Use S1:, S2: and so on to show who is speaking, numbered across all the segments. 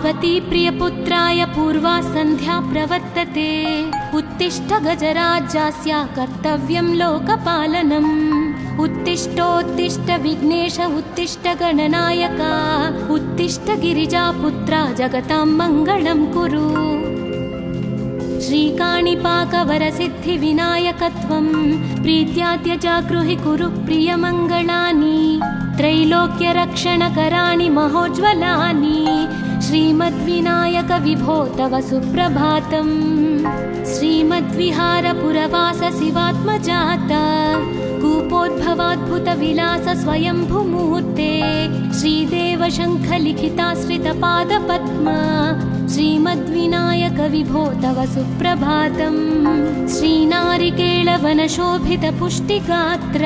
S1: पार्वती प्रियपुत्राय पूर्वा सन्ध्या प्रवर्तते। उत्तिष्ठ गजराज्यस्य कर्तव्यं लोकपालनम्। उत्तिष्ठोत्तिष्ठ विघ्नेश उत्तिष्ठ गणनायक। उत्तिष्ठ गिरिजापुत्रा जगतां मङ्गलं कुरु। श्रीकाणिपाकवरसिद्धिविनायकत्वं प्रीत्याद्य जागृहि कुरु प्रियमङ्गलानि। त्रैलोक्यरक्षणकराणि महोज्ज्वलानि। श्रीमद्विनायक विभो तव सुप्रभातम्। श्रीमद्विहारपुरवास शिवात्मजात कूपोद्भवाद्भुतविलास स्वयंभूमूर्ते। श्रीदेव शङ्खलिखिताश्रितपादपद्म। श्रीमद्विनायक विभो तव सुप्रभातम्। श्रीनारिकेळवनशोभितपुष्टिगात्र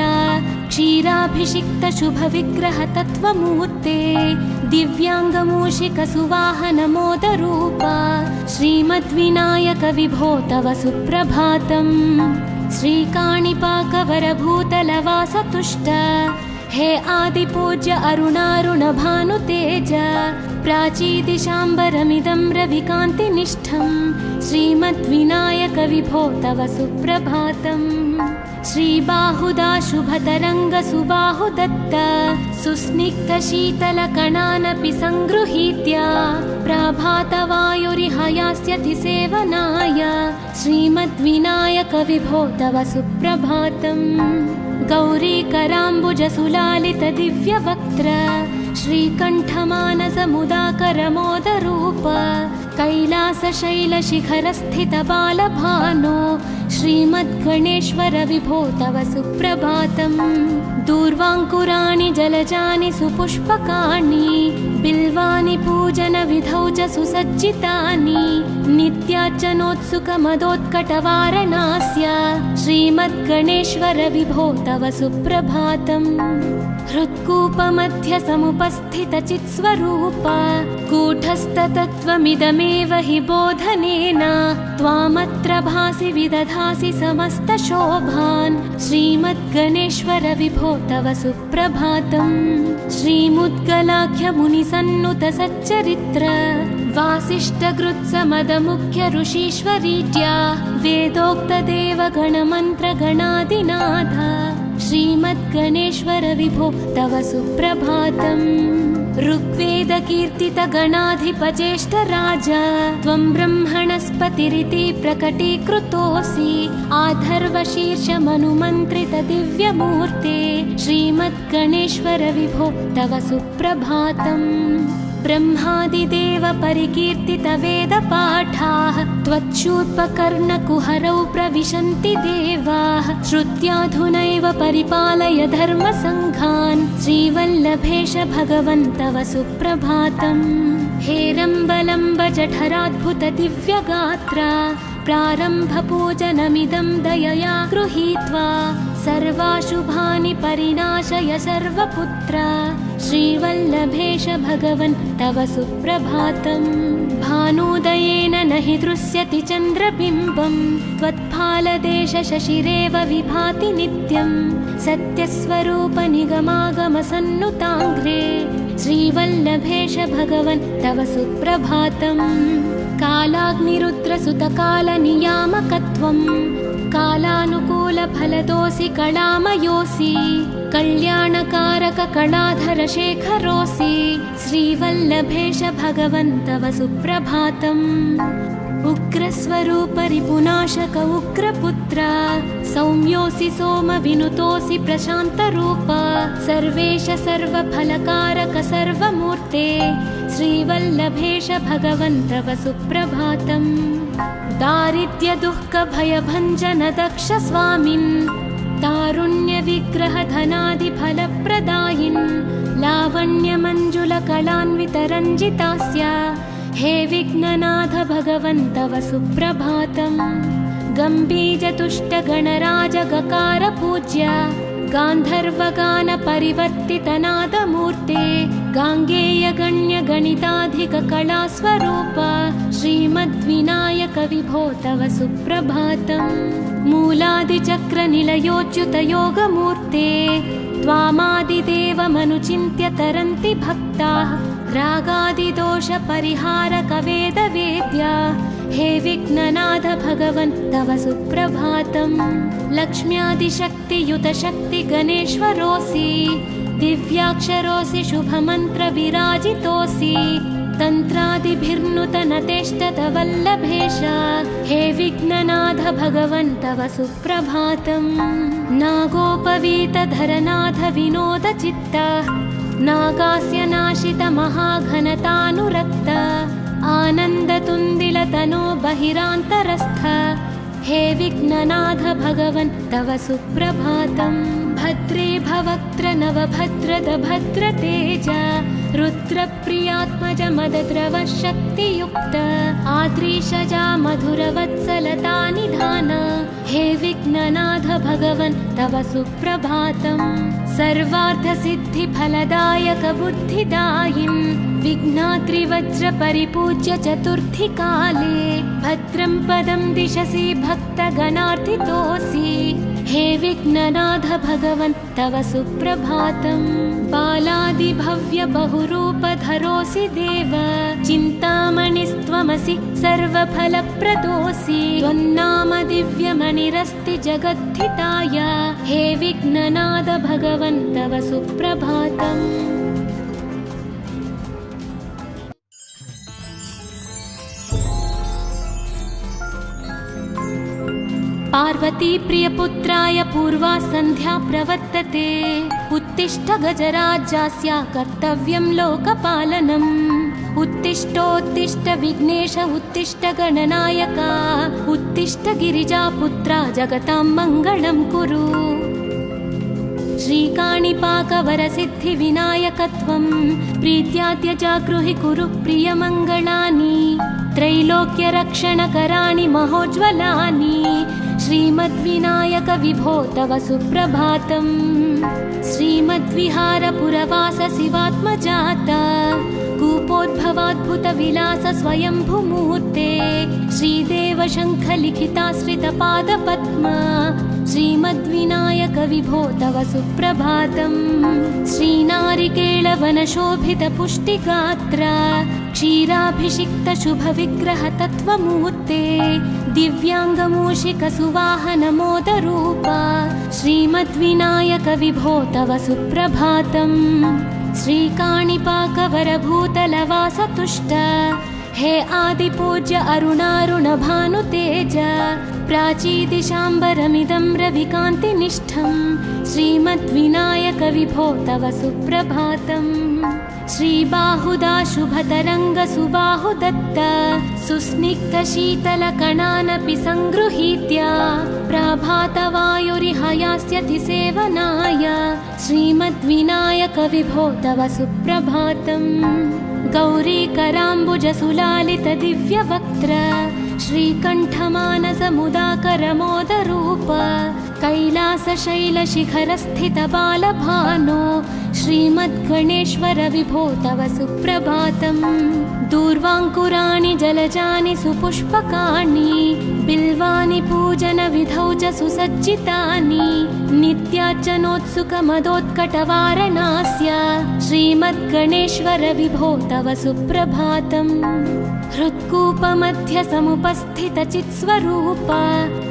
S1: क्षीराभिषिक्त शुभविग्रह तत्त्वमूर्ते। दिव्याङ्गमूषिकसुवाहनमोदरूप श्रीमद्विनायक विभो तव सुप्रभातम्। श्रीकाणिपाकवरभूतलवासतुष्ट हे आदिपूज्य अरुणारुणभानुतेज। प्राचीदिशाम्बरमिदं रविकान्तिनिष्ठं श्रीमद्विनायक विभो तव सुप्रभातम्। श्रीबाहुदा शुभतरङ्गसुबाहुदत्त सुस्निग्धशीतलकणानपि सङ्गृहीत्य प्रभातवायुरिहयास्यति सेवनाय श्रीमद्विनायक विभो तव सुप्रभातम्। गौरीकराम्बुजसुलालित दिव्यवक्त्र श्रीकण्ठमानसमुदाकरमोदरूप कैलासशैलशिखरस्थितबालभानो श्रीमद्गणेश्वर विभो तव सुप्रभातम्। दूर्वाङ्कुराणि जलजानि सुपुष्पकाणि बिल्वानि पूजनविधौ च सुसज्जितानि। नित्यार्चनोत्सुकमदोत्कटवारणास्य श्रीमद्गणेश्वर विभो तव सुप्रभातम्। हृत्कूपमध्य समुपस्थितचित्स्वरूप कूटस्थतत्त्वमिदमेव हि बोधनेन त्वामत्र भासि विदधासि समस्तशोभान् श्रीमद्गणेश्वर विभो तव सुप्रभातम्। श्रीमुद्गलाख्यमुनिसन्नुत सच्चरित्र वासिष्ठगृत्समदमुख्य ऋषीश्वरीत्या वेदोक्तदेवगणमन्त्रगणादिनाथ श्रीमद्गणेश्वर विभो तव सुप्रभातम्। ऋग्वेदकीर्तितगणाधिपज्येष्ठराज त्वं ब्रह्मणस्पतिरिति प्रकटीकृतोऽसि। आधर्वशीर्षमनुमन्त्रित दिव्यमूर्ते श्रीमद्गणेश्वर विभो तव सुप्रभातम्। ब्रह्मादिदेव परिकीर्तित वेदपाठाः त्वच्छूर्पकर्णकुहरौ प्रविशन्ति देवाः। श्रुत्याधुनैव परिपालय धर्मसङ्घान् श्रीवल्लभेश भगवन् तव सुप्रभातम्। हेरम्बलम्ब जठराद्भुत दिव्यगात्र प्रारम्भपूजनमिदं दयया गृहीत्वा सर्वाशुभानि परिनाशय सर्वपुत्र श्रीवल्लभेश भगवन् तव सुप्रभातम्। भानुदयेन न हि दृश्यति चन्द्रबिम्बं त्वत्फालदेश शशिरेव विभाति नित्यं। सत्यस्वरूप निगमागमसन्नुताङ्घ्रे श्रीवल्लभेश भगवन् तव सुप्रभातम्। कालाग्निरुद्रसुतकालनियामकत्वं कालानुकूलफलदोऽसि कलामयोऽसि। कल्याणकारक कलाधर शेखरोऽसि श्रीवल्लभेश भगवन् तव सुप्रभातम्। उग्रस्वरूप रिपुनाशक उग्रपुत्र सौम्योऽसि सोमविनुतोऽसि प्रशान्तरूप। सर्वेश सर्वफलकारक सर्वमूर्ते श्रीवल्लभेश भगवन् तव सुप्रभातम्। दारिद्र्य दुःख भयभञ्जन दक्ष स्वामिन् तारुण्य विग्रह धनादिफलप्रदायिन् लावण्य मंजुल कलान्वित रञ्जितास्य हे विघ्ननाथ भगवन् तव सुप्रभातम्। गम्भीरतुष्ट गणराज गकार पूज्य गान्धर्वगान परिवर्तित नादमूर्ते गाङ्गेय गण्य गणिताधिक कलास्वरूप श्रीमद्विनायक विभो तव सुप्रभातम्। मूलादिचक्र निलयोच्युत योगमूर्ते त्वामादिदेवमनुचिन्त्य तरन्ति भक्ताः रागादिदोषपरिहारकवेदवेद्या हे विघ्ननाथ भगवन् तव सुप्रभातम्। लक्ष्म्यादिशक्तियुतशक्तिगणेश्वरोऽसि दिव्याक्षरोऽसि शुभमन्त्रविराजितोऽसि तन्त्रादिभिर्नुतनतेष्टतवल्लभेश हे विघ्ननाथ भगवन् तव सुप्रभातम्। नागोपवीतधरनाथ विनोदचित्त नागास्य नाशितमहाघनतानुरक्त आनन्दतुन्दिलतनो बहिरान्तरस्थ हे विघ्ननाथ भगवन् तव सुप्रभातम्। भद्रे भवक्त्र नवभद्रद भद्रतेज रुद्रप्रियात्मज मदद्रवशक्तियुक्त आद्रीशजा मधुरवत्सलता निधान हे विघ्ननाथ भगवन् तव सुप्रभातम्। सर्वार्थसिद्धिफलदायक बुद्धिदायिन् विघ्नाद्रिवज्रपरिपूज्य चतुर्थी काले भद्रं पदं दिशसि भक्तगणार्थितोऽसि हे विघ्ननाथ भगवन् तव सुप्रभातम्। बालादिभव्य बहुरूपधरोऽसि देव चिन्तामणिस्त्वमसि सर्वफलप्रदोऽसि त्वन्नाम दिव्यमणिरस्ति जगद्धिताय हे विघ्ननाथ भगवन् तव सुप्रभातम्। पार्वती प्रियपुत्राय पूर्वा सन्ध्या प्रवर्तते उत्तिष्ठ गजराज्यास्य कर्तव्यं लोकपालनम्। उत्तिष्ठोत्तिष्ठ विघ्नेश उत्तिष्ठ गणनायक उत्तिष्ठ गिरिजापुत्रा जगतां मङ्गलं कुरु। श्रीकाणिपाकवरसिद्धिविनायकत्वं प्रीत्याद्य जागृहि कुरु प्रियमङ्गलानि त्रैलोक्यरक्षणकराणि महोज्ज्वलानि श्रीमद्विनायक विभो तव सुप्रभातम्। श्रीमद्विहारपुरवास शिवात्मजात कूपोद्भवाद्भुतविलास स्वयंभुमूर्ते श्रीदेव शङ्खलिखिताश्रितपादपद्म श्रीमद्विनायक विभो तव सुप्रभातम्। श्रीनारिकेळवनशोभितपुष्टिगात्र क्षीराभिषिक्तशुभविग्रहतत्त्वमूर्ते दिव्याङ्गमूषिकसुवाहनमोदरूप श्रीमद्विनायक विभो तव सुप्रभातम्। श्रीकाणिपाकवरभूतलवासतुष्ट हे आदिपूज्य अरुणारुणभानुतेज प्राचीदिशाम्बरमिदं रविकान्तिनिष्ठं श्रीमद्विनायक विभो तव सुप्रभातम्। श्रीबाहुदा शुभतरङ्गसुबाहुदत्त सुस्निग्धशीतलकणानपि सङ्गृहीत्य प्राभातवायुरिहयास्यति सेवनाय श्रीमद्विनायक विभो तव सुप्रभातम्। गौरीकराम्बुजसुलालितदिव्यवक्त्र श्रीकण्ठमानसमुदाकरमोदरूप कैलासशैलशिखरस्थितबालभानो श्रीमद्गणेश्वर विभो तव सुप्रभातम्। दूर्वाङ्कुराणि जलजानि सुपुष्पकाणि बिल्वानि पूजनविधौ च सुसज्जितानि नित्यार्चनोत्सुकमदोत्कटवारणास्य श्रीमद्गणेश्वर विभो तव सुप्रभातम्। हृत्कूपमध्यसमुपस्थितचित्स्वरूप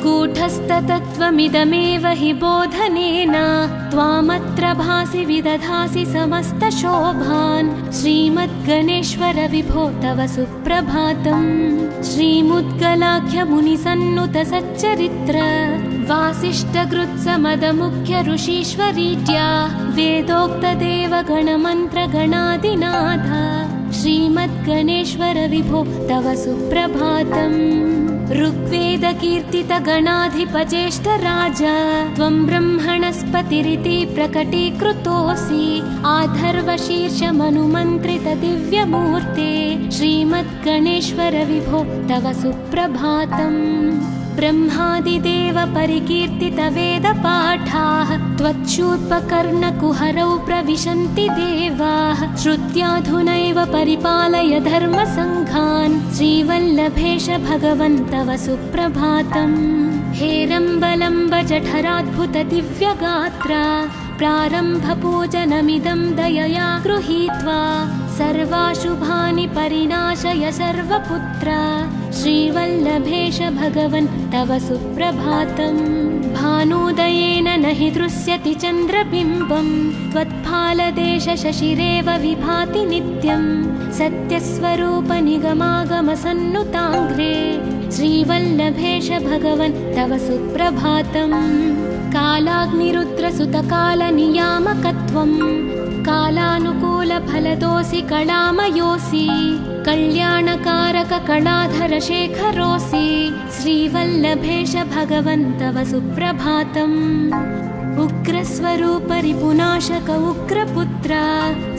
S1: कूटस्थतत्त्वमिदमेव हि बोधनेन त्वामत्र भासि विदधासि समस्तशोभान् श्रीमद्गणेश्वर विभो तव सुप्रभातम्। श्रीमुद्गलाख्यमुनिसन्नुतसच्चरित्र वासिष्ठकृत्समदमुख्य ऋषीश्वरीत्या वेदोक्तदेवगणमन्त्रगणादिनाथ श्रीमद्गणेश्वर विभो तव सुप्रभातम्। ऋग्वेदकीर्तितगणाधिपज्येष्ठराज त्वं ब्रह्मणस्पतिरिति प्रकटीकृतोऽसि आधर्वशीर्षमनुमन्त्रितदिव्यमूर्ते श्रीमद्गणेश्वर विभो तव सुप्रभातम्। ब्रह्मादिदेव परिकीर्तितवेदपाठाः त्वच्छूर्पकर्णकुहरौ प्रविशन्ति देवाः श्रुत्याधुनैव परिपालय धर्मसङ्घान् श्रीवल्लभेश भगवन् तव सुप्रभातम्। हेरम्बलम्ब जठराद्भुतदिव्यगात्र प्रारम्भपूजनमिदं दयया गृहीत्वा सर्वाशुभानि परिनाशय सर्वपुत्र श्रीवल्लभेश भगवन् तव सुप्रभातम् भानुदयेन न हि दृश्यति चन्द्रबिम्बं त्वत्फालदेश शशिरेव विभाति नित्यं सत्यस्वरूप निगमागमसन्नुताङ्घ्रे श्रीवल्लभेश भगवन् तव सुप्रभातम् कालाग्निरुद्रसुतकालनियामकत्वं कालानुकूलफलदोऽसि कलामयोऽसि कल्याणकारक कलाधरशेखरोऽसि श्रीवल्लभेश भगवन् तव सुप्रभातम् उग्रस्वरूप रिपुनाशक उग्रपुत्र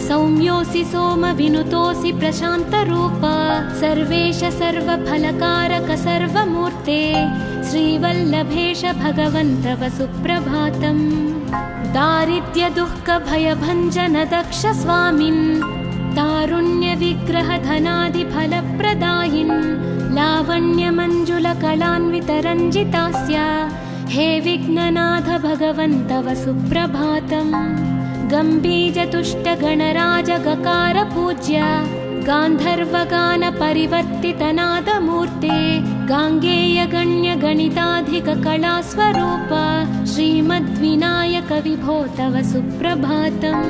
S1: सौम्योऽसि सोमविनुतोऽसि प्रशान्तरूप सर्वेश सर्वफलकारक सर्वमूर्ते श्रीवल्लभेश भगवन् तव सुप्रभातम् दारिद्र्यदुःखभयभञ्जन दक्ष स्वामिन् तारुण्यविग्रहधनादिफलप्रदायिन् लावण्यमञ्जुलकलान्वितरञ्जितास्य हे विघ्ननाथ भगवन् तव सुप्रभातम् गम्भीजतुष्टगणराजगकार पूज्य गान्धर्वगानपरिवर्तितनादमूर्ते गाङ्गेयगण्यगणिताधिककलास्वरूप श्रीमद्विनायक विभो तव सुप्रभातम्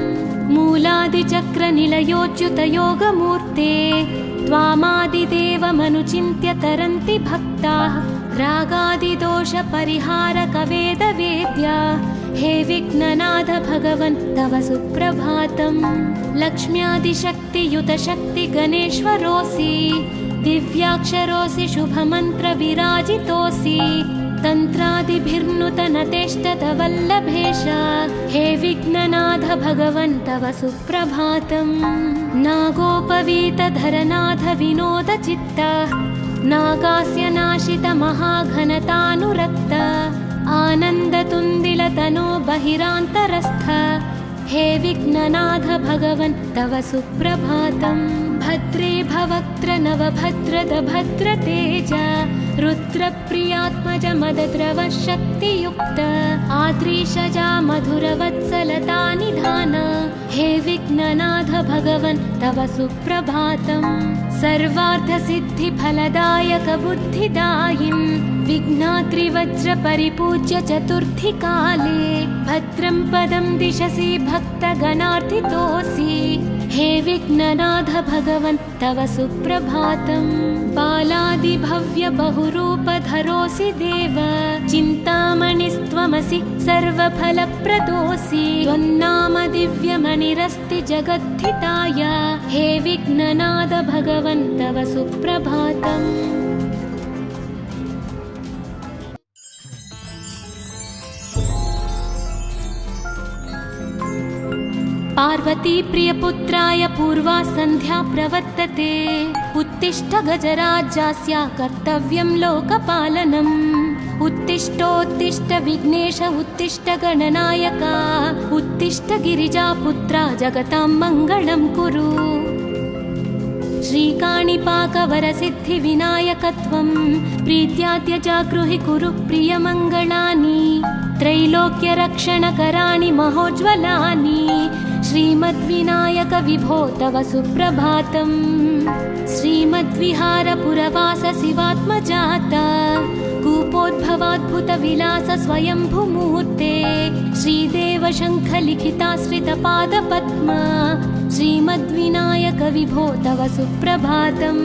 S1: मूलादिचक्रनिलयोच्युतयोगमूर्ते त्वामादिदेवमनुचिन्त्य तरन्ति भक्ताः रागादिदोषपरिहारक वेदवेद्या हे विघ्ननाथ भगवन् तव सुप्रभातम् लक्ष्म्यादिशक्तियुतशक्ति गणेश्वरोऽसि दिव्याक्षरोऽसि शुभमन्त्रविराजितोऽसि तन्त्रादिभिर्नुतनतेष्टत वल्लभेश हे विघ्ननाथ भगवन् तव सुप्रभातम् नागोपवीतधरनाथ विनोदचित्त नागास्य नाशित महाघनतानुरक्त आनन्दतुन्दिलतनो बहिरान्तरस्थ हे विघ्ननाथ भगवन् तव सुप्रभातम् भद्रे भवक्त्र नवभद्रद भद्रतेज रुद्रप्रियात्मज मदद्रव शक्तियुक्त आद्रीशजा मधुरवत्सलता निधान हे विघ्ननाथ भगवन् तव सुप्रभातम् सर्वार्थसिद्धिफलदायक बुद्धिदायिन् विघ्नाद्रिवज्रपरिपूज्य चतुर्थी काले भद्रं पदं दिशसि भक्तगणार्थितोऽसि हे विघ्ननाथ भगवन् तव सुप्रभातम् बालादिभव्य बहुरूपधरोऽसि देव चिन्तामणिस्त्वमसि सर्वफलप्रदोऽसि त्वन्नाम दिव्यमणिरस्ति जगद्धिताय हे विघ्ननाथ भगवन् तव सुप्रभातम् पार्वती प्रियपुत्राय पूर्वा सन्ध्या प्रवर्तते उत्तिष्ठ गजराज्यास्य कर्तव्यं लोकपालनम् उत्तिष्ठोत्तिष्ठ विघ्नेश उत्तिष्ठ गणनायक उत्तिष्ठ गिरिजापुत्रा जगतां मङ्गलं कुरु श्रीकाणिपाकवरसिद्धिविनायकत्वं प्रीत्याद्य जागृहि कुरु प्रियमङ्गलानि त्रैलोक्यरक्षणकराणि महोज्ज्वलानि श्रीमद्विनायक विभो तव सुप्रभातम् श्रीमद्विहारपुरवास शिवात्मजात कूपोद्भवाद्भुतविलास स्वयंभुमूर्ते श्रीदेव शङ्खलिखिताश्रितपादपद्म श्रीमद्विनायक विभो तव सुप्रभातम्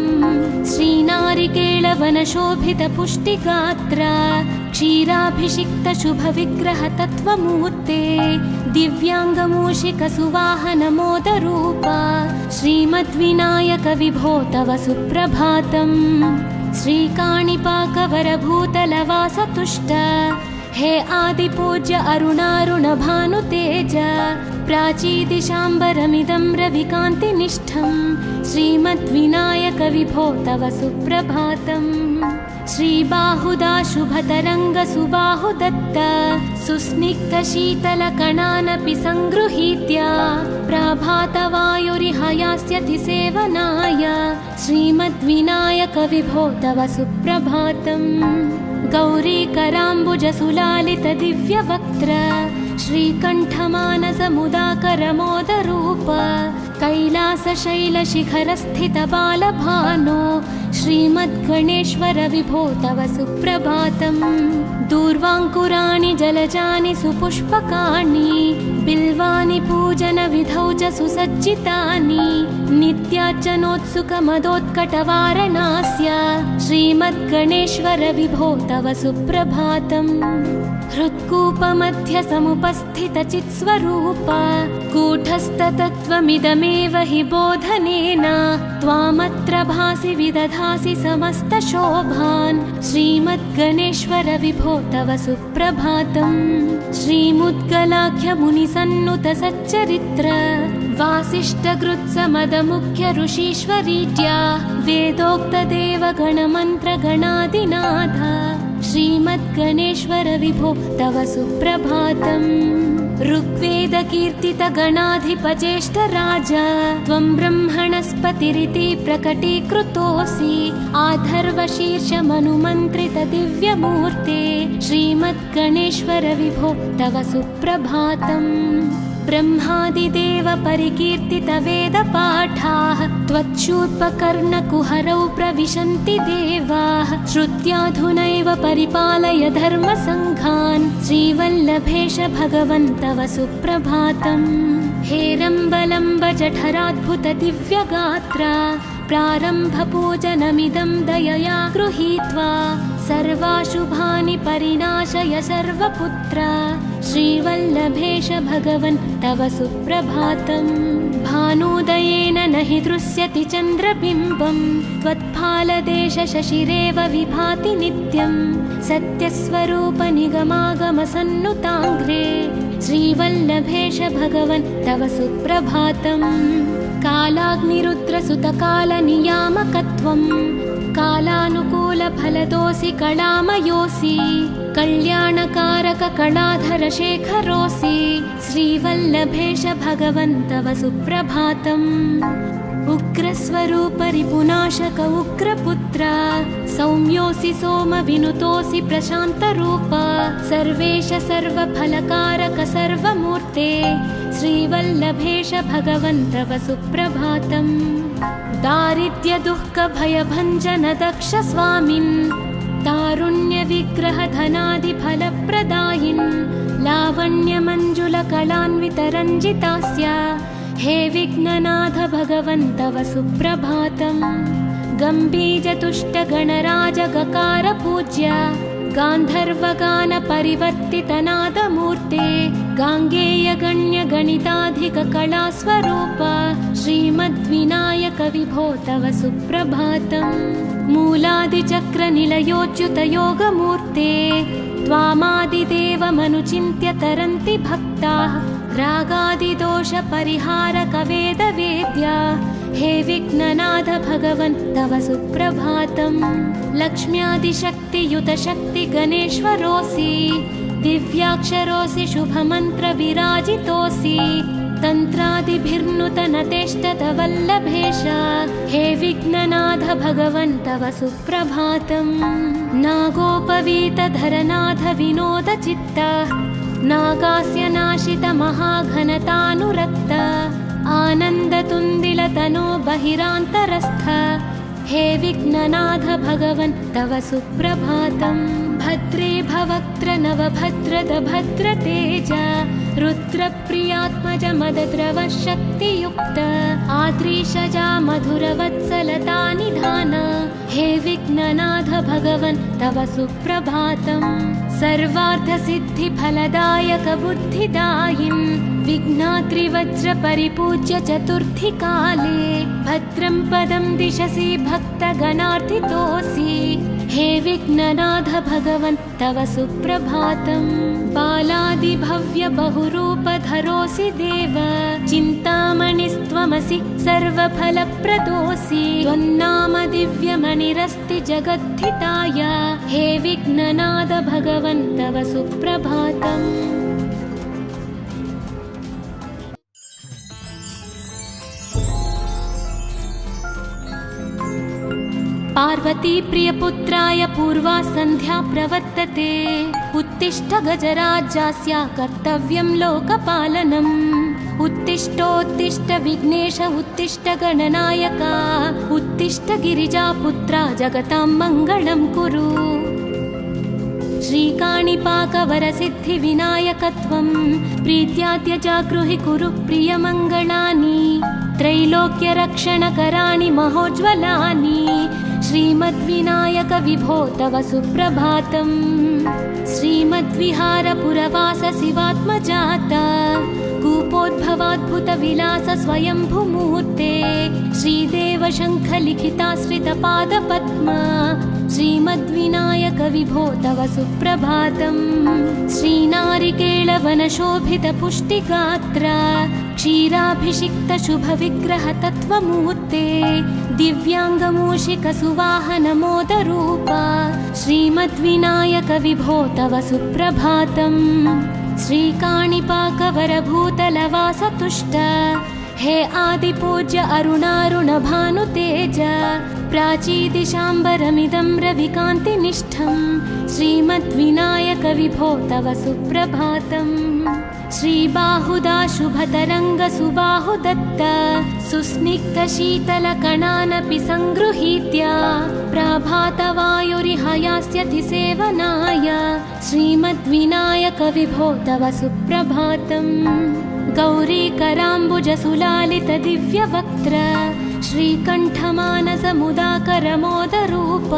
S1: श्रीनारिकेळवनशोभितपुष्टिगात्र क्षीराभिषिक्त शुभविग्रह तत्त्वमूर्ते दिव्याङ्गमूषिकसुवाहनमोदरूप श्रीमद्विनायक विभो तव सुप्रभातम् श्रीकाणिपाकवरभूतलवासतुष्ट हे आदिपूज्य अरुणारुणभानुतेज प्राचीदिशाम्बरमिदं रविकान्तिनिष्ठं श्रीमद्विनायक विभो तव सुप्रभातम् श्रीबाहुदा शुभतरङ्ग सुबाहुदत्त सुस्निग्धशीतलकणानपि सङ्गृहीत्य प्रभातवायुरिहायास्यति सेवनाय श्रीमद्विनायक विभो तव सुप्रभातम् गौरीकराम्बुजसुलालितदिव्यवक्त्र श्रीकण्ठमानसमुदाकरमोदरूप कैलासशैलशिखरस्थितबालभानो श्रीमद्गणेश्वर विभो तव सुप्रभातम्। दूर्वाङ्कुराणि जलजानि सुपुष्पकाणि बिल्वानि पूजनविधौ च सुसज्जितानि नित्यार्चनोत्सुकमदोत्कटवारणास्य श्रीमद्गणेश्वर विभो तव सुप्रभातम्। हृत्कूपमध्य समुपस्थितचित्स्वरूप कूटस्थतत्त्वमिदमेव हि बोधनेन त्वामत्र भासि विदधासि समस्तशोभान् श्रीमद्गणेश्वर विभो तव सुप्रभातम्। श्रीमुद्गलाख्यमुनिसन्नुत सच्चरित्र वासिष्ठकृत्समदमुख्य ऋषीश्वरीट्या वेदोक्तदेवगणमन्त्रगणादिनाथ श्रीमद्गणेश्वर विभो तव सुप्रभातम्। ऋग्वेदकीर्तितगणाधिपज्येष्ठराज त्वं ब्रह्मणस्पतिरिति प्रकटीकृतोऽसि आधर्वशीर्षमनुमन्त्रितदिव्यमूर्ते श्रीमद्गणेश्वर विभो तव सुप्रभातम्। ब्रह्मादिदेव परिकीर्तितवेदपाठाः त्वच्छूर्पकर्णकुहरौ प्रविशन्ति देवाः श्रुत्याधुनैव परिपालय धर्मसङ्घान् श्रीवल्लभेश भगवन् तव सुप्रभातम्। हेरम्बलम्ब जठराद्भुतदिव्यगात्र प्रारम्भपूजनमिदं दयया गृहीत्वा सर्वाशुभानि परिनाशय सर्वपुत्र श्रीवल्लभेश भगवन् तव सुप्रभातम्। भानुदयेन न हि दृश्यति चन्द्रबिम्बं त्वत्फालदेशशशिरेव विभाति नित्यं सत्यस्वरूप निगमागमसन्नुताङ्घ्रे श्रीवल्लभेश भगवन् तव सुप्रभातम्। कालाग्निरुद्रसुतकालनियामकत्वं कालानुकूलफलदोऽसि कलामयोऽसि कल्याणकारककलाधरशेखरोऽसि श्रीवल्लभेश भगवन् तव सुप्रभातम्। उग्रस्वरूप रिपुनाशक उग्रपुत्र सौम्योऽसि सोमविनुतोऽसि प्रशान्तरूप सर्वेश सर्वफलकारक सर्वमूर्ते श्रीवल्लभेश भगवन् तव सुप्रभातम्। दारिद्र्यदुःखभयभञ्जन दक्ष स्वामिन् तारुण्यविग्रहधनादिफलप्रदायिन् लावण्यमञ्जुलकलान्वितरञ्जितास्य हे विघ्ननाथ भगवन् तव सुप्रभातम्। गम्भीजतुष्टगणराजगकार पूज्य गान्धर्वगानपरिवर्तितनादमूर्ते गाङ्गेयगण्यगणिताधिककलास्वरूप श्रीमद्विनायक विभो तव सुप्रभातम्। मूलादिचक्रनिलयोच्युतयोगमूर्ते त्वामादिदेवमनुचिन्त्य तरन्ति भक्ताः रागादिदोषपरिहारकवेदवेद्या हे विघ्ननाथ भगवन् तव सुप्रभातम्। लक्ष्म्यादिशक्तियुतशक्तिगणेश्वरोऽसि दिव्याक्षरोऽसि शुभमन्त्रविराजितोऽसि तन्त्रादिभिर्नुतनतेष्टतवल्लभेश हे विघ्ननाथ भगवन् तव सुप्रभातम्। नागोपवीतधरनाथ विनोदचित्त नागास्य नाशित महाघनतानुरक्त आनन्दतुन्दिलतनो बहिरान्तरस्थ हे विघ्ननाथ भगवन् तव सुप्रभातम्। भद्रे भवक्त्र नवभद्रद भद्रतेज रुद्रप्रियात्मज मदद्रव शक्तियुक्त आद्रीशजा मधुरवत्सलता निधान हे विघ्ननाथ भगवन् तव सुप्रभातम्। सर्वार्थसिद्धिफलदायक बुद्धिदायिन् विघ्नाद्रिवज्रपरिपूज्य चतुर्थी काले भद्रं पदं दिशसि भक्तगणार्थितोऽसि हे विघ्ननाथ भगवन् तव सुप्रभातम्। बालादिभव्य बहुरूपधरोऽसि देव चिन्तामणिस्त्वमसि सर्वफलप्रदोऽसि त्वन्नाम दिव्यमणिरस्ति जगद्धिताय हे विघ्ननाथ भगवन् तव सुप्रभातम्। पार्वती प्रियपुत्राय पूर्वा सन्ध्या प्रवर्तते उत्तिष्ठ गजराज्यास्य कर्तव्यं लोकपालनम्। उत्तिष्ठोत्तिष्ठ विघ्नेश उत्तिष्ठ गणनायक उत्तिष्ठ गिरिजापुत्रा जगतां मङ्गलं कुरु। श्रीकाणिपाकवरसिद्धिविनायकत्वं प्रीत्याद्य जागृहि कुरु प्रियमङ्गलानि त्रैलोक्यरक्षणकराणि महोज्ज्वलानि श्रीमद्विनायक विभो तव सुप्रभातम्। श्रीमद्विहारपुरवास शिवात्मजात कूपोद्भवाद्भुतविलास स्वयंभूमूर्ते श्रीदेव शङ्खलिखिताश्रितपादपद्म श्रीमद्विनायक विभो तव सुप्रभातम्। श्रीनारिकेळवनशोभितपुष्टिगात्र क्षीराभिषिक्तशुभविग्रह तत्त्वमूर्ते दिव्याङ्गमूषिकसुवाहनमोदरूप श्रीमद्विनायक विभो तव सुप्रभातम्। श्रीकाणिपाकवरभूतलवासतुष्ट हे आदिपूज्य अरुणारुणभानुतेज प्राचीदिशाम्बरमिदं रविकान्तिनिष्ठं श्रीमद्विनायक विभो तव सुप्रभातम्। श्रीबाहुदाशुभतरङ्गसुबाहुदत्त सुस्निग्धशीतलकणानपि सङ्गृहीत्य प्रभातवायुरिहयास्यति सेवनाय श्रीमद्विनायक विभो तव सुप्रभातम्। गौरीकराम्बुजसुलालितदिव्यवक्त्र श्रीकण्ठमानसमुदाकरमोदरूप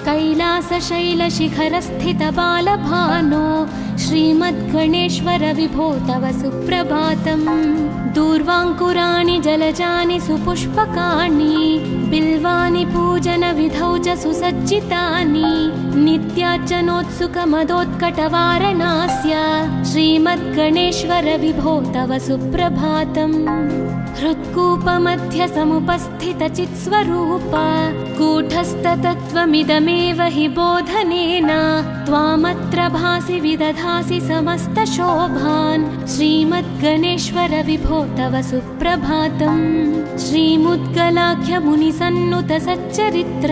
S1: कैलासशैलशिखरस्थितबालभानो श्रीमद्गणेश्वर विभो तव सुप्रभातम्। दूर्वाङ्कुराणि जलजानि सुपुष्पकाणि बिल्वानि पूजनविधौ च सुसज्जितानि नित्यार्चनोत्सुकमदोत्कटवारणास्य श्रीमद्गणेश्वर विभो तव सुप्रभातम्। हृत्कूपमध्यसमुपस्थितचित्स्वरूप कूटस्थतत्त्वमिदमेव हि बोधनेन त्वामत्र भासि विदधासि समस्तशोभान् श्रीमद्गणेश्वर विभो तव सुप्रभातम्। श्रीमुद्गलाख्यमुनिसन्नुत सच्चरित्र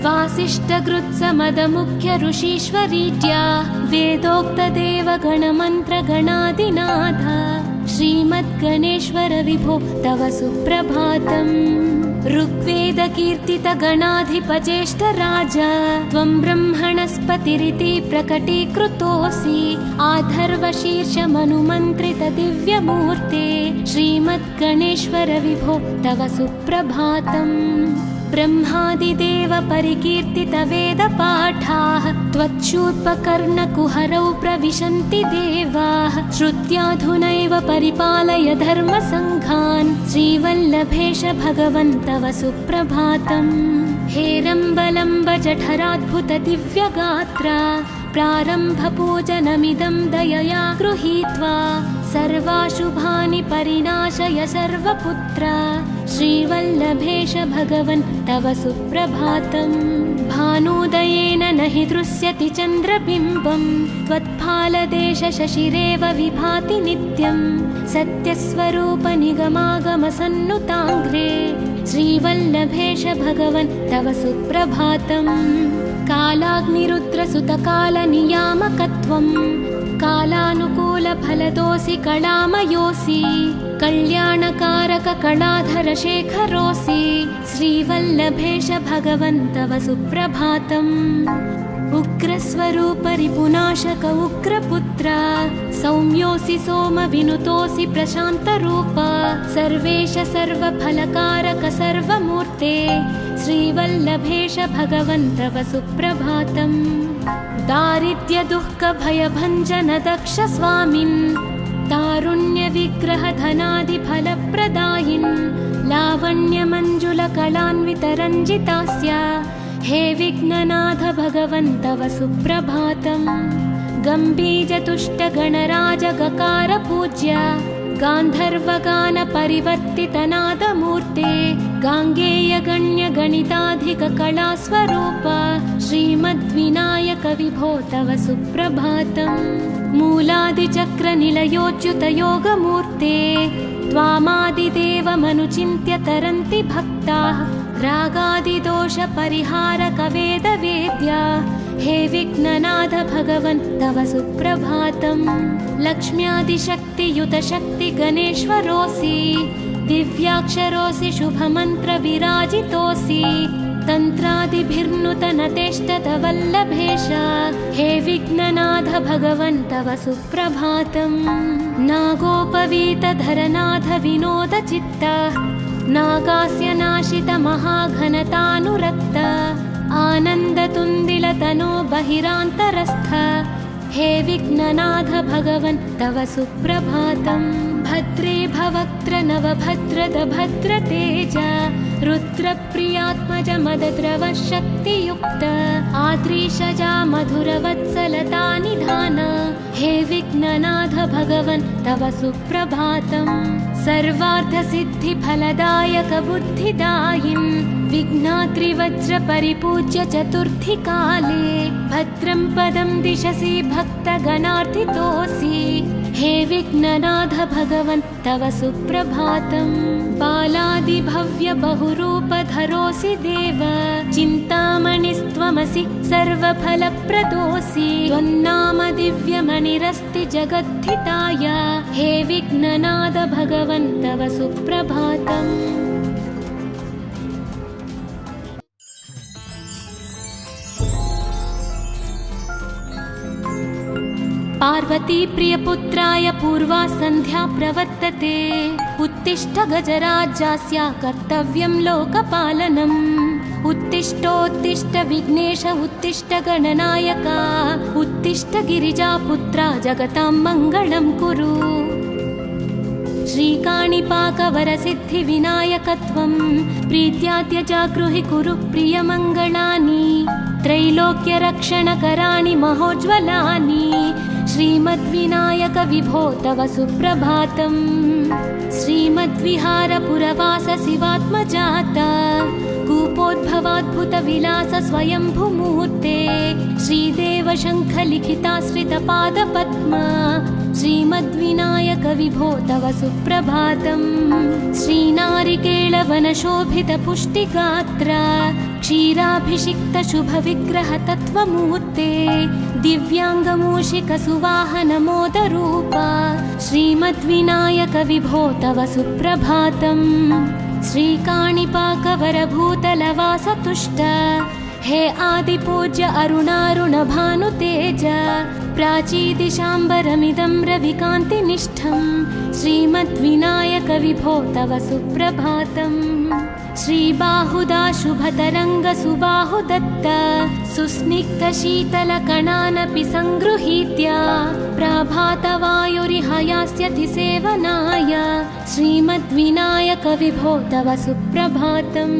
S1: वासिष्ठकृत्समदमुख्य ऋषीश्वरीत्या वेदोक्तदेवगणमन्त्रगणादिनाथ श्रीमद्गणेश्वर विभो तव सुप्रभातम्। ऋग्वेदकीर्तितगणाधिपज्येष्ठराज त्वं ब्रह्मणस्पतिरिति प्रकटीकृतोऽसि आधर्वशीर्षमनुमन्त्रितदिव्यमूर्ते श्रीमद्गणेश्वर विभो तव सुप्रभातम्। ब्रह्मादिदेव परिकीर्तितवेदपाठाः त्वच्छूर्पकर्णकुहरौ प्रविशन्ति देवाः श्रुत्याधुनैव परिपालय धर्मसङ्घान् श्रीवल्लभेश भगवन् तव सुप्रभातम्। हेरम्बलम्ब जठराद्भुत दिव्यगात्र प्रारम्भपूजनमिदं दयया गृहीत्वा सर्वाशुभानि परिनाशय सर्वपुत्र श्रीवल्लभेश भगवन् तव सुप्रभातम्। भानुदयेन न हि दृश्यति चन्द्रबिम्बं त्वत्फालदेश शशिरेव विभाति नित्यं सत्यस्वरूप निगमागमसन्नुताङ्घ्रे श्रीवल्लभेश भगवन् तव सुप्रभातम्। कालाग्निरुद्रसुतकालनियामकत्वं कालानुकूलफलदोऽसि कलामयोऽसि कल्याणकारक कलाधर शेखरोऽसि श्रीवल्लभेश भगवन् तव सुप्रभातम्। उग्रस्वरूप रिपुनाशक उग्रपुत्र सौम्योऽसि सोमविनुतोऽसि प्रशान्तरूप सर्वेश सर्वफलकारक सर्वमूर्ते श्रीवल्लभेश भगवन् तव सुप्रभातम्। दारिद्र्यदुःखभयभञ्जन दक्ष स्वामिन् तारुण्यविग्रहधनादिफलप्रदायिन् लावण्यमञ्जुलकलान्वितरञ्जितास्य हे विघ्ननाथ भगवन् तव सुप्रभातम्। गम्भीजतुष्टगणराजगकार पूज्य गान्धर्वगानपरिवर्तितनादमूर्ते गाङ्गेयगण्यगणिताधिककलास्वरूप श्रीमद्विनायक विभो तव सुप्रभातम्। मूलादिचक्रनिलयोच्युतयोगमूर्ते त्वामादिदेवमनुचिन्त्य तरन्ति भक्ताः रागादिदोषपरिहारक वेदवेद्या हे विघ्ननाथ भगवन् तव सुप्रभातम् लक्ष्म्यादिशक्तियुत शक्ति गणेश्वरोऽसि दिव्याक्षरोऽसि शुभमन्त्र विराजितोऽसि तन्त्रादिभिर्नुतनतेष्टत वल्लभेश हे विघ्ननाथ भगवन् तव सुप्रभातम् नागोपवीतधरनाथ विनोदचित्त नागास्य नाशित महाघनतानुरक्त आनन्दतुन्दिलतनो बहिरान्तरस्थ हे विघ्ननाथ भगवन् तव सुप्रभातम् भद्रे भवक्त्र नवभद्रद भद्रतेज रुद्रप्रियात्मज मदद्रव शक्तियुक्त आद्रीशजा मधुरवत्सलता निधान हे विघ्ननाथ भगवन् तव सुप्रभातम् सर्वार्थसिद्धिफलदायक बुद्धिदायिन् विघ्नाद्रिवज्र परिपूज्य चतुर्थी काले भद्रं पदं दिशसि भक्तगणार्थितोऽसि हे विघ्ननाथ भगवन् तव सुप्रभातम् बालादिभव्य बहुरूपधरोऽसि देव चिन्तामणिस्त्वमसि सर्वफलप्रदोऽसि त्वन्नाम दिव्यमणिरस्ति जगद्धिताय हे विघ्ननाथ भगवन् तव सुप्रभातम् पार्वती प्रियपुत्राय पूर्वा सन्ध्या प्रवर्तते उत्तिष्ठ गजराज्यास्य कर्तव्यं लोकपालनम् उत्तिष्ठोत्तिष्ठ विघ्नेश उत्तिष्ठ गणनायका उत्तिष्ठ गिरिजापुत्रा जगतां मङ्गलं कुरु श्रीकाणिपाकवरसिद्धिविनायकत्वं प्रीत्याद्य जागृहि कुरु प्रियमङ्गलानि त्रैलोक्यरक्षणकराणि महोज्ज्वलानि श्रीमद्विनायक विभो तव सुप्रभातम् श्रीमद्विहारपुरवास शिवात्मजाता कूपोद्भवाद्भुतविलास स्वयंभुमूर्ते श्रीदेव शङ्खलिखिताश्रितपादपद्मा श्रीमद्विनायक विभो तव सुप्रभातम् श्रीनारिकेळवनशोभितपुष्टिगात्र क्षीराभिषिक्त शुभविग्रह तत्त्वमूर्ते दिव्याङ्गमूषिकसुवाहनमोदरूपा श्रीमद्विनायक विभो तव सुप्रभातम् श्रीकाणिपाकवरभूतलवासतुष्ट हे आदिपूज्य अरुणारुणभानुतेज प्राचीदिशाम्बरमिदं रविकान्तिनिष्ठं श्रीमद्विनायक विभो तव सुप्रभातम् श्रीबाहुदा शुभतरङ्गसुबाहुदत्त सुस्निग्धशीतलकणानपि सङ्गृहीत्य प्राभातवायुरिह यास्यति सेवनाय श्रीमद्विनायक विभो तव सुप्रभातम्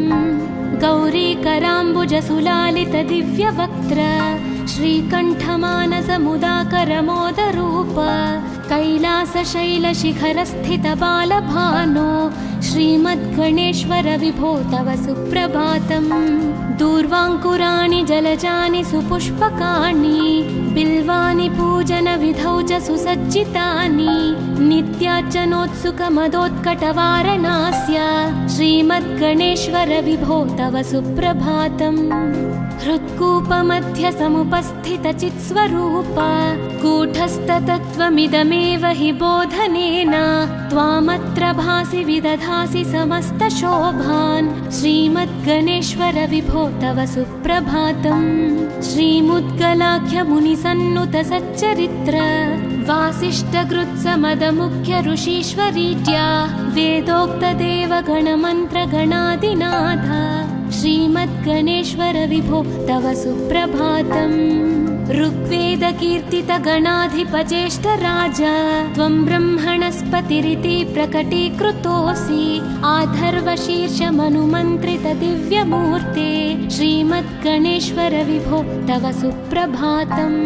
S1: गौरीकराम्बुजसुलालितदिव्यवक्त्र श्रीकण्ठमानसमुदाकरमोदरूप कैलासशैलशिखरस्थितबालभानो श्रीमद्गणेश्वर विभो तव सुप्रभातम् दूर्वाङ्कुराणि जलजानि सुपुष्पकाणि बिल्वानि पूजनविधौ च सुसज्जितानि नित्यार्चनोत्सुकमदोत्कटवारणास्य श्रीमद्गणेश्वर विभो तव सुप्रभातम् हृत्कूपमध्य समुपस्थितचित्स्वरूप कूटस्थतत्त्वमिदमेव हि बोधनेन त्वामत्र भासि विदधासि समस्तशोभान् श्रीमद्गणेश्वर विभो तव सुप्रभातम् श्रीमुद्गलाख्यमुनिसन्नुतसच्चरित्र वासिष्ठकृत्समदमुख्य ऋषीश्वरीत्या वेदोक्तदेवगणमन्त्रगणादिनाथ श्रीमद्गणेश्वर विभो तव सुप्रभातम् ऋग्वेदकीर्तितगणाधिपज्येष्ठराज त्वं ब्रह्मणस्पतिरिति प्रकटीकृतोऽसि आधर्वशीर्षमनुमन्त्रितदिव्यमूर्ते श्रीमद्गणेश्वर विभो तव सुप्रभातम्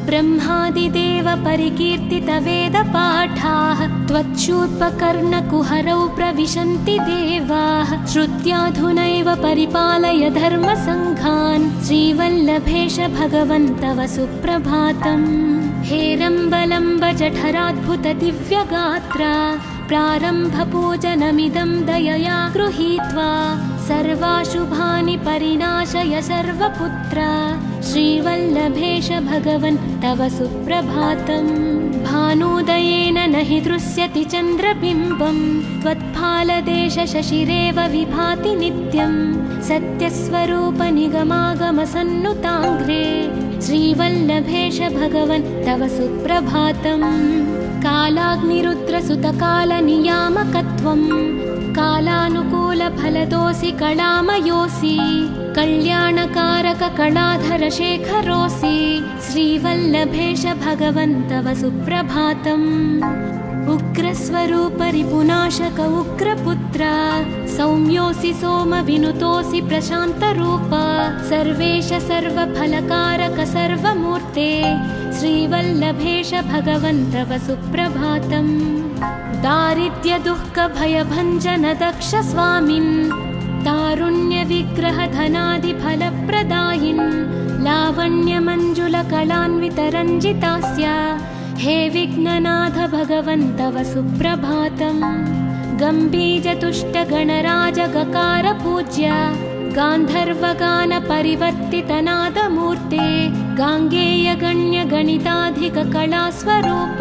S1: ब्रह्मादिदेव परिकीर्तितवेदपाठाः त्वच्छूर्पकर्णकुहरौ प्रविशन्ति देवाः श्रुत्याधुनैव परिपालय धर्मसङ्घान् श्रीवल्लभेश भगवन् तव सुप्रभातम् हेरम्बलम्ब जठराद्भुत दिव्यगात्र प्रारम्भपूजनमिदं दयया गृहीत्वा सर्वाशुभानि परिनाशय सर्वपुत्र श्रीवल्लभेश भगवन् तव सुप्रभातम् भानुदयेन न हि दृश्यति चन्द्रबिम्बम् त्वत्फालदेश शशिरेव विभाति नित्यम् सत्यस्वरूप निगमागमसन्नुताङ्घ्रे श्रीवल्लभेश भगवन् तव सुप्रभातम् कालाग्निरुद्रसुतकालनियामकत्वम् कालानुकूलफलदोऽसि कलामयोऽसि कल्याणकारक कलाधर शेखरोऽसि श्रीवल्लभेश भगवन् तव सुप्रभातम् उग्रस्वरूप रिपुनाशक उग्रपुत्र सौम्योऽसि सोमविनुतोऽसि प्रशान्तरूप सर्वेश सर्वफलकारक सर्वमूर्ते श्रीवल्लभेश भगवन् तव सुप्रभातम् दारिद्र्यदुःखभयभञ्जन दक्ष स्वामिन् तारुण्यविग्रह धनादिफलप्रदायिन् लावण्यमञ्जुलकलान्वितरञ्जितास्य हे विघ्ननाथ भगवन् तव सुप्रभातम् गम्भीरतुष्टगणराजगकार पूज्य गान्धर्वगान परिवर्तितनादमूर्ते गाङ्गेयगण्यगणिताधिककलास्वरूप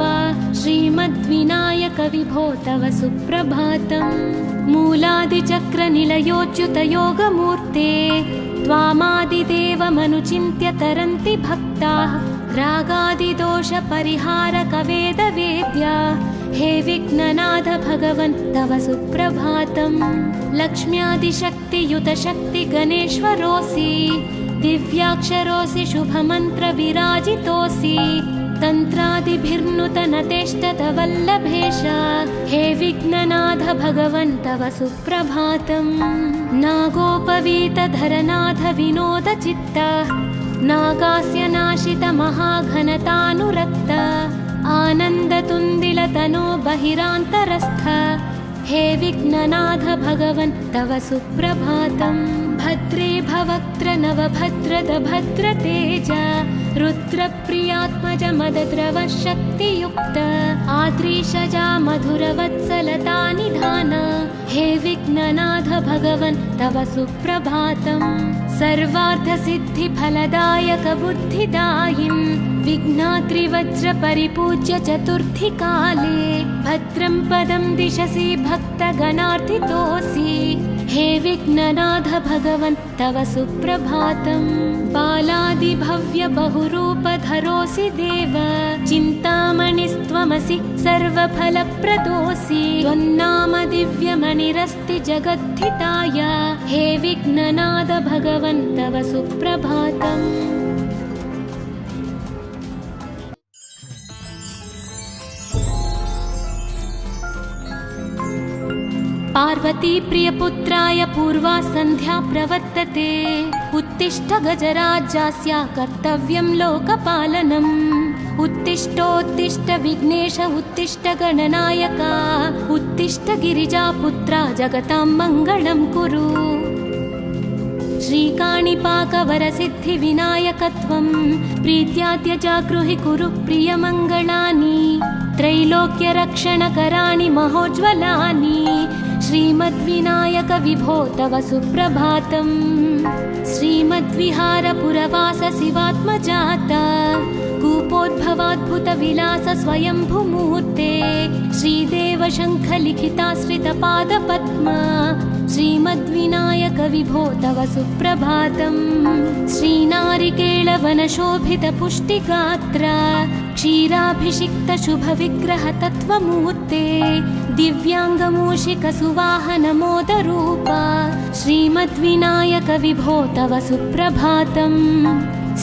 S1: श्रीमद्विनायक विभो तव सुप्रभातम् मूलादिचक्रनिलयोच्युतयोगमूर्ते त्वामादिदेवमनुचिन्त्य तरन्ति भक्ताः रागादिदोषपरिहारक वेदवेद्य हे विघ्ननाथ भगवन् तव सुप्रभातम् लक्ष्म्यादिशक्तियुत शक्ति गणेश्वरोऽसि दिव्याक्षरोऽसि शुभमन्त्र विराजितोऽसि तन्त्रादिभिर्नुतनतेष्टत वल्लभेश हे विघ्ननाथ भगवन् तव सुप्रभातम् नागोपवीतधरनाथ विनोद चित्त नागास्य नाशित महाघनतानुरक्त आनन्दतुन्दिलतनो बहिरान्तरस्थ हे विघ्ननाथ भगवन् तव सुप्रभातम् भद्रे भवक्त्र नवभद्रद भद्रतेज रुद्रप्रियात्मज मदद्रव शक्तियुक्त आद्रीशजा मधुरवत्सलता निधान हे विघ्ननाथ भगवन् तव सुप्रभातम् सर्वार्थसिद्धिफलदायक बुद्धिदायिन् विघ्नात्रिवज्र परिपूज्य चतुर्थी काले भद्रं पदं दिशसि भक्तगणार्थितोऽसि हे विघ्ननाथ भगवन् तव सुप्रभातम् बालादिभव्य बहुरूपधरोऽसि देव चिन्तामणिस्त्वमसि सर्वफलप्रदोऽसि त्वन्नाम दिव्यमणिरस्ति जगद्धिताय हे विघ्ननाथ भगवन् तव सुप्रभातम् पार्वती प्रियपुत्राय पूर्वा सन्ध्या प्रवर्तते उत्तिष्ठ गजराज्यस्य कर्तव्यं लोकपालनम् उत्तिष्ठोत्तिष्ठ विघ्नेश उत्तिष्ठ गणनायक उत्तिष्ठ गिरिजापुत्रा जगतां मङ्गलं कुरु श्रीकाणिपाकवरसिद्धिविनायकत्वं प्रीत्याद्य जागृहि कुरु प्रियमङ्गलानि त्रैलोक्यरक्षणकराणि महोज्ज्वलानि श्रीमद्विनायक विभो तव सुप्रभातम् श्रीमद्विहारपुरवास शिवात्मजात कूपोद्भवाद्भुतविलास स्वयंभूमूर्ते श्रीदेव शङ्खलिखिताश्रितपादपद्मा श्रीमद्विनायक विभो तव सुप्रभातम् श्रीनारिकेळवनशोभितपुष्टिगात्र क्षीराभिषिक्त शुभविग्रह तत्त्वमूर्ते दिव्याङ्गमूषिकसुवाहनमोदरूप श्रीमद्विनायक विभो तव सुप्रभातम्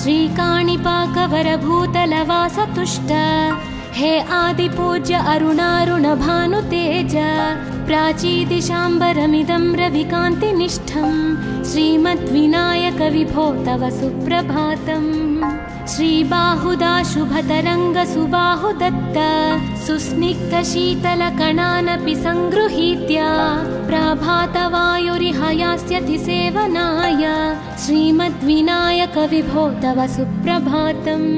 S1: श्रीकाणिपाकवरभूतलवासतुष्ट हे आदिपूज्य अरुणारुणभानुतेज प्राचीदिशाम्बरमिदं रविकान्तिनिष्ठं श्रीमद्विनायक विभो तव सुप्रभातम् श्रीबाहुदा शुभतरङ्गसुबाहुदत्त सुस्निग्धशीतलकणानपि सङ्गृहीत्य प्रभातवायुरिहयास्यति सेवनाय श्रीमद्विनायक विभो तव सुप्रभातम्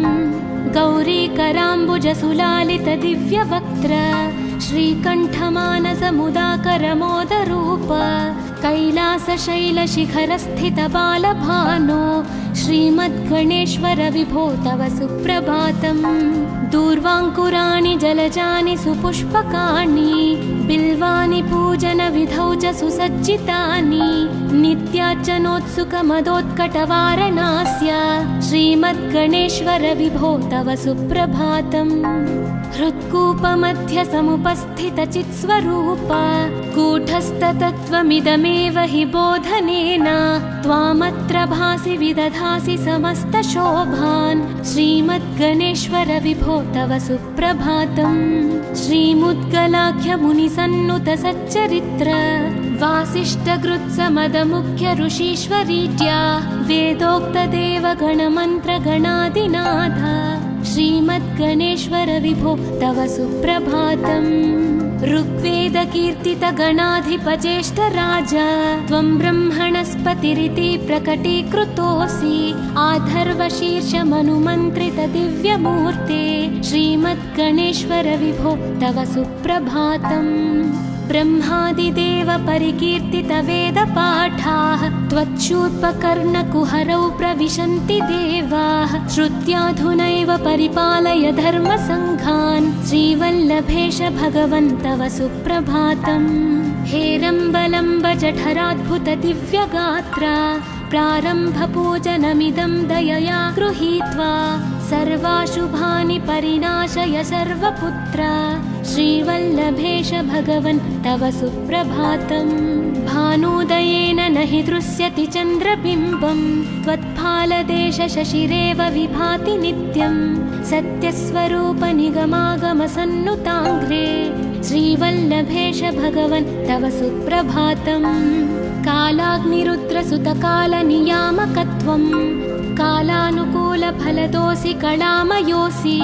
S1: गौरीकराम्बुजसुलालित दिव्यवक्त्र श्रीकण्ठमानसमुदाकरमोदरूप कैलासशैलशिखरस्थितबालभानो श्रीमद्गणेश्वर विभो तव सुप्रभातम्। दूर्वाङ्कुराणि जलजानि सुपुष्पकाणि बिल्वानि पूजनविधौ च सुसज्जितानि नित्यार्चनोत्सुकमदोत्कटवारणास्य श्रीमद्गणेश्वर विभो तव सुप्रभातम्। हृत्कूपमध्य समुपस्थितचित्स्वरूप कूटस्थतत्त्वमिदमेव हि बोधनेन त्वामत्र भासि विदधासि समस्तशोभान् श्रीमद्गणेश्वर विभो तव सुप्रभातम्। श्रीमुद्गलाख्यमुनिसन्नुत सच्चरित्र वासिष्ठकृत्समदमुख्य ऋषीश्वरीत्या वेदोक्तदेवगणमन्त्रगणादिनाथ श्रीमद्गणेश्वर विभो तव सुप्रभातम्। ऋग्वेदकीर्तितगणाधिपज्येष्ठराज त्वं ब्रह्मणस्पतिरिति प्रकटीकृतोऽसि आधर्वशीर्षमनुमन्त्रितदिव्यमूर्ते श्रीमद्गणेश्वर विभो तव सुप्रभातम्। ब्रह्मादिदेव परिकीर्तितवेदपाठाः त्वच्छूर्पकर्णकुहरौ प्रविशन्ति देवाः श्रुत्याधुनैव परिपालय धर्मसङ्घान् श्रीवल्लभेश भगवन् तव सुप्रभातम्। हेरम्बलम्ब जठराद्भुत दिव्यगात्रा प्रारम्भपूजनमिदं दयया गृहीत्वा सर्वाशुभानि परिनाशय सर्वपुत्र श्रीवल्लभेश भगवन् तव सुप्रभातम्। भानुदयेन न हि दृश्यति चन्द्रबिम्बं त्वत्फालदेश शशिरेव विभाति नित्यं सत्यस्वरूप निगमागमसन्नुताङ्घ्रे श्रीवल्लभेश भगवन् तव सुप्रभातम्। कालाग्निरुद्रसुतकालनियामकत्वं कालानुकूलफलदोऽसि कलामयोऽसि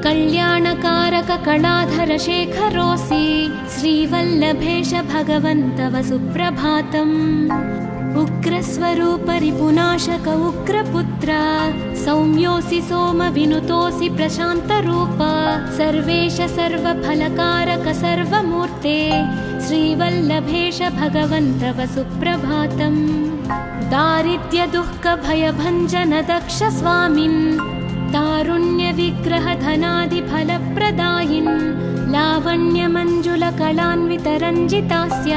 S1: कल्याणकारक कलाधरशेखरोऽसि श्रीवल्लभेश भगवन् तव सुप्रभातम्। उग्रस्वरूप रिपुनाशक उग्रपुत्र सौम्योऽसि सोमविनुतोऽसि प्रशान्तरूप सर्वेश सर्वफलकारक सर्वमूर्ते श्रीवल्लभेश भगवन् तव सुप्रभातम्। दारिद्र्यदुःखभयभञ्जन दक्ष स्वामिन् तारुण्यविग्रह धनादिफलप्रदायिन् लावण्यमञ्जुलकलान्वितरञ्जितास्य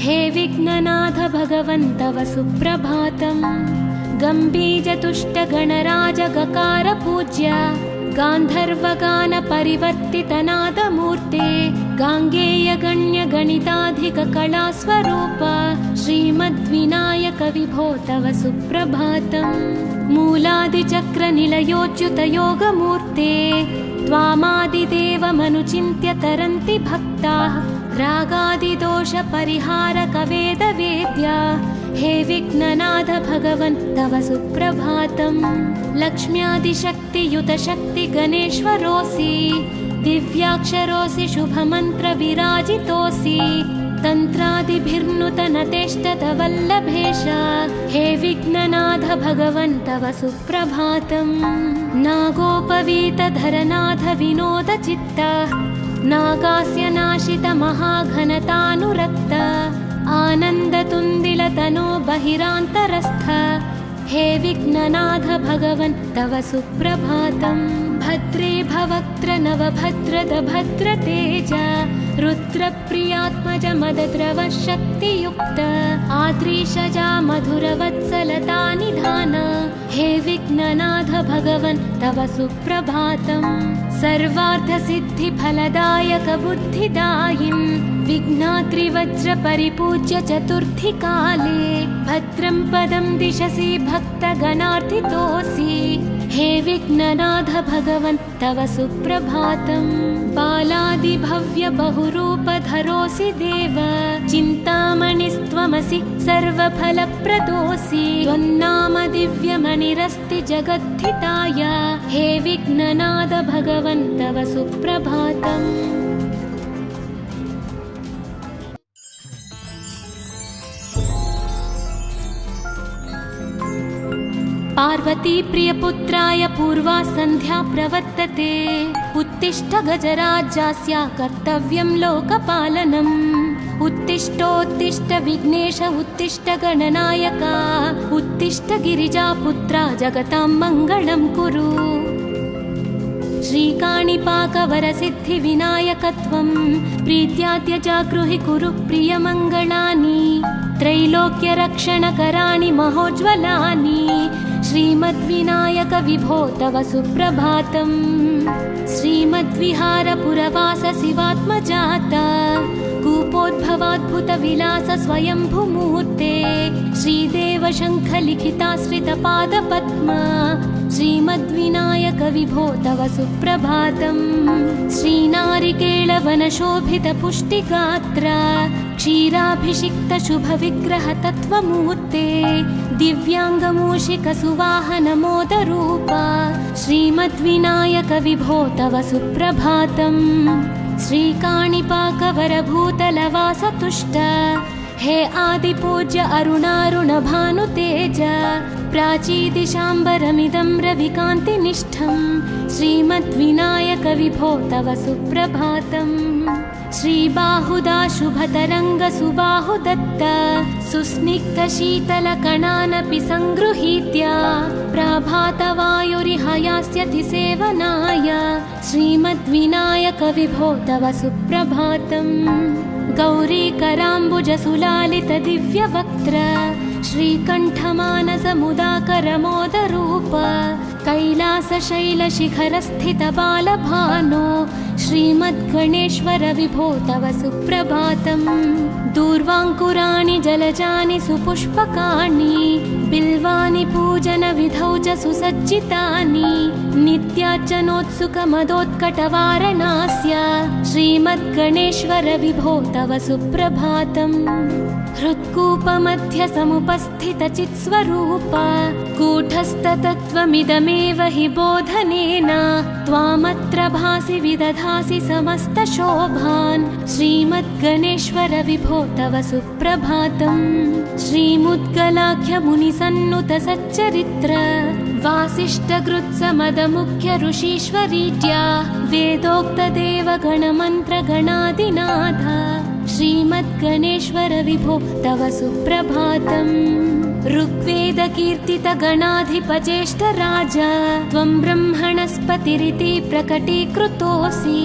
S1: हे विघ्ननाथ भगवन् तव सुप्रभातम्। गम्भीजतुष्टगणराजगकार पूज्य गान्धर्वगानपरिवर्तितनादमूर्ते गाङ्गेयगण्यगणिताधिककलास्वरूप श्रीमद्विनायक विभो तव सुप्रभातम्। मूलादिचक्रनिलयोच्युतयोगमूर्ते त्वामादिदेवमनुचिन्त्य तरन्ति भक्ताः रागादिदोषपरिहारकवेदवेद्या हे विघ्ननाथ भगवन् तव सुप्रभातम्। लक्ष्म्यादिशक्तियुतशक्तिगणेश्वरोऽसि दिव्याक्षरोऽसि शुभमन्त्रविराजितोऽसि तन्त्रादिभिर्नुतनतेष्टतवल्लभेश हे विघ्ननाथ भगवन् तव सुप्रभातम्। नागोपवीतधरनाथ विनोदचित्त नागास्य नाशित महाघनतानुरक्त आनन्दतुन्दिलतनो बहिरान्तरस्थ हे विघ्ननाथ भगवन् तव सुप्रभातम्। भद्रे भवक्त्र नवभद्रद भद्रतेज रुद्रप्रियात्मज मदद्रव शक्तियुक्त आद्रीशजा मधुरवत्सलता निधान हे विघ्ननाथ भगवन् तव सुप्रभातम्। सर्वार्थसिद्धिफलदायक बुद्धिदायिन् विघ्नाद्रिवज्रपरिपूज्य चतुर्थी काले भद्रं पदं दिशसि भक्तगणार्थितोऽसि हे विघ्ननाथ भगवन् तव सुप्रभातम्। बालादिभव्य बहुरूपधरोऽसि देव चिन्तामणिस्त्वमसि सर्वफलप्रदोऽसि त्वन्नाम दिव्यमणिरस्ति जगद्धिताय हे विघ्ननाथ भगवन् तव सुप्रभातम्। पार्वती प्रियपुत्राय पूर्वा सन्ध्या प्रवर्तते उत्तिष्ठ गजराज्यास्य कर्तव्यं लोकपालनम्। उत्तिष्ठोत्तिष्ठ विघ्नेश उत्तिष्ठ गणनायक उत्तिष्ठ गिरिजापुत्रा जगतां मङ्गलं कुरु। श्रीकाणिपाकवरसिद्धिविनायकत्वं प्रीत्याद्य जागृहि कुरु प्रियमङ्गलानि त्रैलोक्यरक्षणकराणि महोज्ज्वलानि श्रीमद्विनायक विभो तव सुप्रभातम्। श्रीमद्विहारपुरवास शिवात्मजात कूपोद्भवाद्भुतविलास स्वयंभुमूर्ते श्रीदेव शङ्खलिखिताश्रितपादपद्मा श्रीमद्विनायक विभो तव सुप्रभातम्। श्रीनारिकेळवनशोभितपुष्टिगात्र क्षीराभिषिक्त शुभविग्रह तत्त्वमूर्ते दिव्याङ्गमूषिकसुवाहनमोदरूप श्रीमद्विनायक विभो तव सुप्रभातम्। श्रीकाणिपाकवरभूतलवासतुष्ट हे आदिपूज्य अरुणारुणभानुतेज प्राचीदिशाम्बरमिदं रविकान्तिनिष्ठं श्रीमद्विनायक विभो तव सुप्रभातम्। श्रीबाहुदा शुभतरङ्गसुबाहुदत्त सुस्निग्धशीतलकणानपि सङ्गृहीत्य प्रभातवायुरिहयास्यति सेवनाय श्रीमद्विनायक विभो तव सुप्रभातम्। गौरीकराम्बुजसुलालितदिव्यवक्त्र श्रीकण्ठमानसमुदाकरमोदरूप कैलासशैलशिखरस्थितबालभानो श्रीमद्गणेश्वर विभो तव सुप्रभातम्। दूर्वाङ्कुराणि जलजानि सुपुष्पकाणि बिल्वानि पूजनविधौ च सुसज्जितानि नित्यार्चनोत्सुकमदोत्कटवारणास्य श्रीमद्गणेश्वर विभो तव सुप्रभातम्। हृत्कूपमध्यसमुपस्थितचित्स्वरूप कूटस्थतत्त्वमिदमेव हि बोधनेन त्वामत्र भासि विदधासि समस्तशोभान् श्रीमद्गणेश्वर विभो तव सुप्रभातम्। श्रीमुद्गलाख्यमुनिसन्नुतसच्चरित्र वासिष्ठकृत्समदमुख्य ऋषीश्वरीत्या वेदोक्तदेवगणमन्त्रगणादिनाथ श्रीमद्गणेश्वर विभो तव सुप्रभातम्। ऋग्वेदकीर्तितगणाधिपज्येष्ठराज त्वं ब्रह्मणस्पतिरिति प्रकटीकृतोऽसि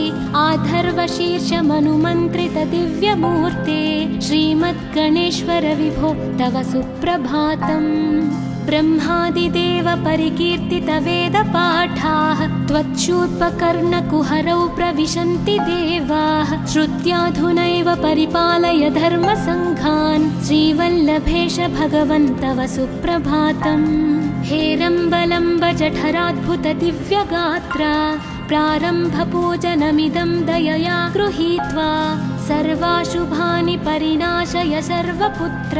S1: आधर्वशीर्षमनुमन्त्रितदिव्यमूर्ते श्रीमद्गणेश्वर विभो तव सुप्रभातम्। ब्रह्मादिदेव परिकीर्तितवेदपाठाः त्वच्छूर्पकर्णकुहरौ प्रविशन्ति देवाः श्रुत्याधुनैव परिपालय धर्मसङ्घान् श्रीवल्लभेश भगवन् तव सुप्रभातम्। हेरम्बलम्ब जठराद्भुतदिव्यगात्र प्रारम्भपूजनमिदं दयया गृहीत्वा सर्वाशुभानि परिनाशय सर्वपुत्र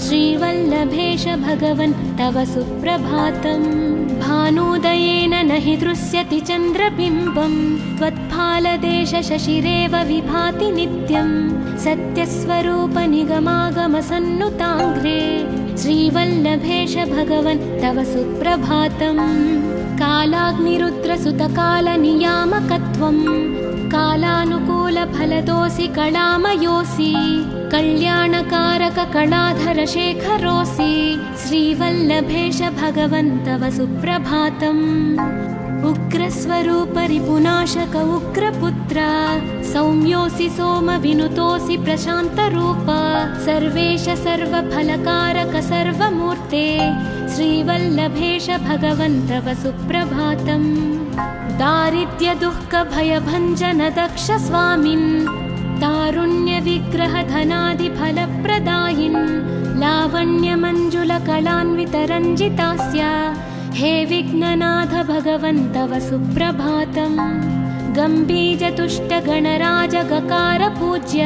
S1: श्रीवल्लभेश भगवन् तव सुप्रभातम्। भानुदयेन न हि दृश्यति चन्द्रबिम्बं त्वत्फालदेशशशिरेव विभाति नित्यं सत्यस्वरूप निगमागमसन्नुताङ्घ्रे श्रीवल्लभेश भगवन् तव सुप्रभातम्। कालाग्निरुद्रसुतकालनियामकत्वं कालानुकूलफलदोऽसि कलामयोऽसि कल्याणकारक कलाधरशेखरोऽसि श्रीवल्लभेश भगवन् तव सुप्रभातम्। उग्रस्वरूप रिपुनाशक उग्रपुत्र सौम्योऽसि सोमविनुतोऽसि प्रशान्तरूप सर्वेश सर्वफलकारक सर्वमूर्ते श्रीवल्लभेश भगवन् तव सुप्रभातम्। दारिद्र्यदुःखभयभञ्जन दक्ष स्वामिन् तारुण्यविग्रहधनादिफलप्रदायिन् लावण्यमञ्जुलकलान्वितरञ्जितास्य हे विघ्ननाथ भगवन् तव सुप्रभातम्। गम्भीजतुष्टगणराजगकार पूज्य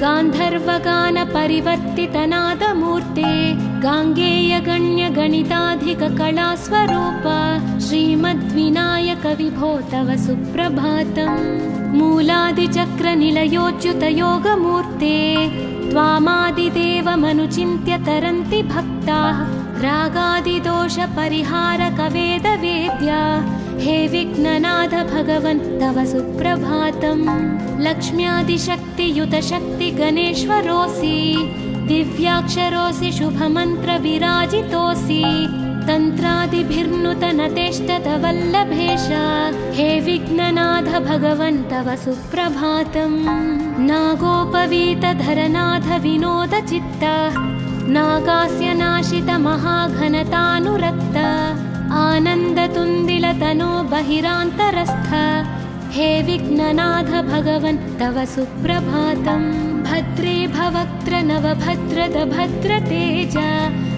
S1: गान्धर्वगानपरिवर्तितनादमूर्ते गाङ्गेयगण्यगणिताधिककलास्वरूप श्रीमद्विनायक विभो तव सुप्रभातम्। मूलादिचक्रनिलयोच्युतयोगमूर्ते त्वामादिदेवमनुचिन्त्य तरन्ति भक्ताः रागादिदोषपरिहारक वेदवेद्या हे विघ्ननाथ भगवन् तव सुप्रभातम् लक्ष्म्यादिशक्तियुत शक्ति गणेश्वरोऽसि दिव्याक्षरोऽसि शुभमन्त्र विराजितोऽसि तन्त्रादिभिर्नुतनतेष्टत वल्लभेश हे विघ्ननाथ भगवन् तव सुप्रभातम् नागोपवीतधरनाथ विनोद चित्त नागास्य नाशित महाघनतानुरक्त आनन्दतुन्दिलतनो बहिरान्तरस्थ हे विघ्ननाथ भगवन् तव सुप्रभातम् भद्रे भवक्त्र नवभद्रद भद्रतेज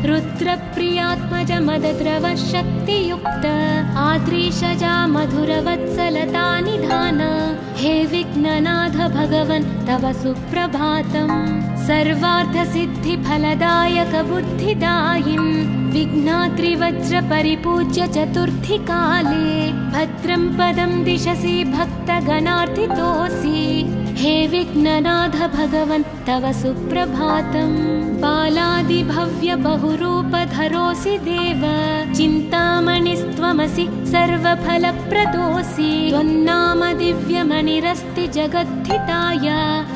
S1: रुद्रप्रियात्मज मदद्रव शक्तियुक्त आद्रीशजा मधुरवत्सलता निधान हे विघ्ननाथ भगवन् तव सुप्रभातम् सर्वार्थसिद्धिफलदायक बुद्धिदायिन् विघ्नाद्रिवज्र परिपूज्य चतुर्थी काले भद्रं पदं दिशसि भक्तगणार्थितोऽसि हे विघ्ननाथ भगवन् तव सुप्रभातम् बालादिभव्य बहुरूपधरोऽसि देव चिन्तामणिस्त्वमसि सर्वफलप्रदोऽसि त्वन्नाम दिव्यमणिरस्ति जगद्धिताय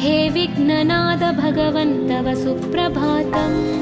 S1: हे विघ्ननाथ भगवन् तव सुप्रभातम्